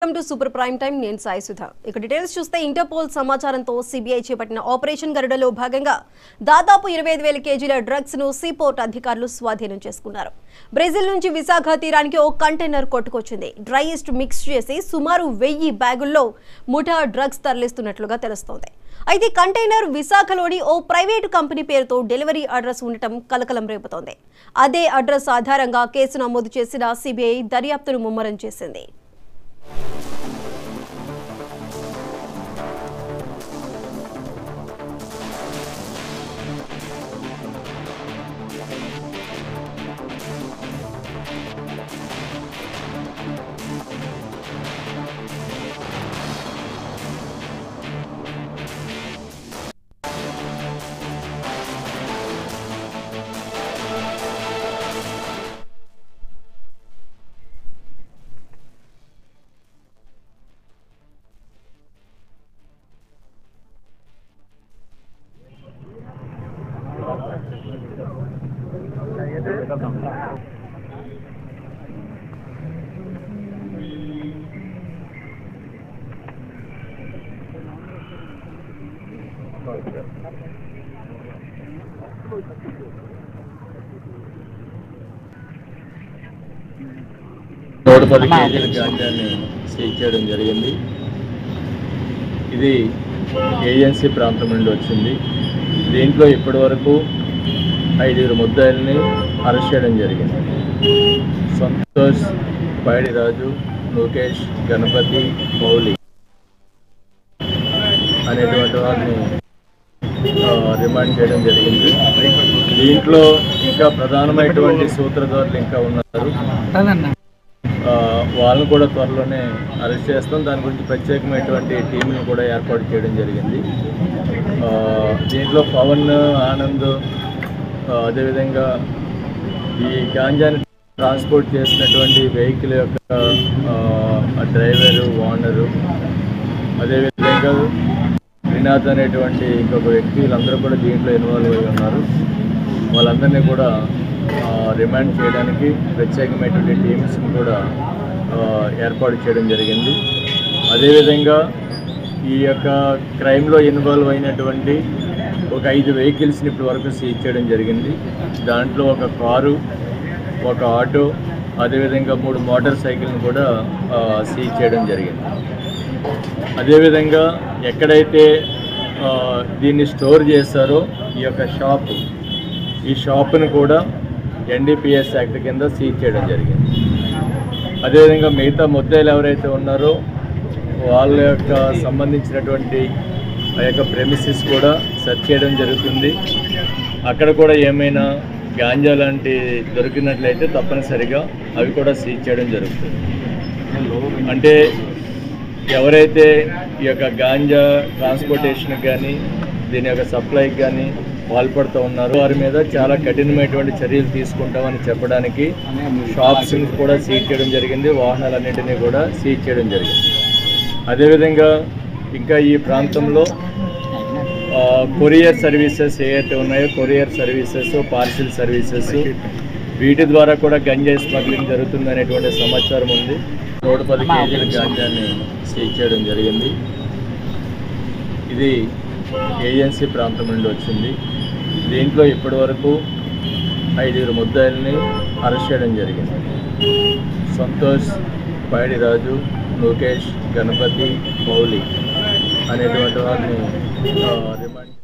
Welcome to super prime time. నేను సాయి సుధా. ఇక details చూస్తే ఇంటర్పోల్ సమాచారంతో సిబిఐ చేపట్టిన ఆపరేషన్ గరుడలో భాగంగా దాదాపు 25,000 కేజీల డ్రగ్స్ ను సీపోర్ట్ అధికారులు స్వాధీనం చేసుకున్నారు. బ్రెజిల్ నుంచి విశాఖ తీరానికి ఓ కంటైనర్ కొట్టుకొచ్చింది. డ్రై ఈస్ట్ మిక్స్ చేసి సుమారు 1000 బ్యాగుల్లో ముఠా డ్రగ్స్ తరలిస్తున్నట్లుగా తెలుస్తోంది. అయితే కంటైనర్ విశాఖలోని ఓ ప్రైవేటు కంపెనీ పేరుతో డెలివరీ అడ్రస్ ఉండటం కలకలం రేపుతోంది. అదే అడ్రస్ ఆధారంగా కేసు నమోదు చేసిన సిబిఐ దర్యాప్తును ముమ్మరం చేసింది. నూట 10 కేజీల గాంజాన్ని సీజ్ చేయడం జరిగింది. ఇది ఏజెన్సీ ప్రాంతం నుండి వచ్చింది. దీంట్లో ఇప్పటి వరకు 5 ముద్దాయిల్ని అరెస్ట్ చేయడం జరిగింది. సంతోష్, పైడిరాజు, లోకేష్, గణపతి, మౌలి అనేటువంటి వారిని రిమాండ్ చేయడం జరిగింది. దీంట్లో ఇంకా ప్రధానమైనటువంటి సూత్రధారులు ఇంకా ఉన్నారు. వాళ్ళని కూడా త్వరలోనే అరెస్ట్ చేస్తాం. దాని గురించి ప్రత్యేకమైనటువంటి టీంను కూడా ఏర్పాటు చేయడం జరిగింది. దీంట్లో పవన్, ఆనంద్, అదేవిధంగా ఈ గాంజాని ట్రాన్స్పోర్ట్ చేసినటువంటి వెహికల్ యొక్క డ్రైవరు, ఓనరు, అదేవిధంగా శ్రీనాథ్ అనేటువంటి ఇంకొక వ్యక్తి, వీళ్ళందరూ కూడా దీంట్లో ఇన్వాల్వ్ అయి ఉన్నారు. వాళ్ళందరినీ కూడా రిమాండ్ చేయడానికి ప్రత్యేకమైనటువంటి టీమ్స్ని కూడా ఏర్పాటు చేయడం జరిగింది. అదేవిధంగా ఈ యొక్క క్రైమ్లో ఇన్వాల్వ్ అయినటువంటి ఒక 5 వెహికల్స్ని ఇప్పటి వరకు సీజ్ చేయడం జరిగింది. దాంట్లో ఒక కారు, ఒక ఆటో, అదేవిధంగా 3 మోటార్ సైకిల్ని కూడా సీజ్ చేయడం జరిగింది. అదేవిధంగా ఎక్కడైతే దీన్ని స్టోర్ చేశారో ఈ యొక్క షాపు, ఈ షాపును కూడా ఎన్డీపీఎస్ యాక్ట్ కింద సీజ్ చేయడం జరిగింది. అదేవిధంగా మిగతా ముద్దాయిలు ఎవరైతే ఉన్నారో వాళ్ళ యొక్క సంబంధించినటువంటి ఆ యొక్క ప్రెమిసెస్ కూడా సెర్చ్ చేయడం జరుగుతుంది. అక్కడ కూడా ఏమైనా గాంజా లాంటి దొరికినట్లయితే తప్పనిసరిగా అవి కూడా సీజ్ చేయడం జరుగుతుంది. అంటే ఎవరైతే ఈ యొక్క గాంజా ట్రాన్స్పోర్టేషన్కి కానీ దీని యొక్క సప్లైకి కానీ పాల్పడుతూ ఉన్నారు వారి మీద చాలా కఠినమైనటువంటి చర్యలు తీసుకుంటామని చెప్పడానికి షాప్స్ని కూడా సీజ్ చేయడం జరిగింది. వాహనాలన్నింటినీ కూడా సీజ్ చేయడం జరిగింది. అదేవిధంగా ఇంకా ఈ ప్రాంతంలో కొరియర్ సర్వీసెస్ ఏవైతే ఉన్నాయో, కొరియర్ సర్వీసెస్, పార్సిల్ సర్వీసెస్, వీటి ద్వారా కూడా గంజాయి స్మగ్లింగ్ జరుగుతుంది అనేటువంటి సమాచారం ఉంది. 110 కేజీల గాంజాన్ని సీజ్ చేయడం జరిగింది. ఇది ఏజెన్సీ ప్రాంతం నుండి వచ్చింది. దీంట్లో ఇప్పటి వరకు 5 ముద్దాయిల్ని అరెస్ట్ చేయడం జరిగింది. సంతోష్, పైడిరాజు, లోకేష్, గణపతి, మౌలి అనేటువంటి వారిని రిమాండ్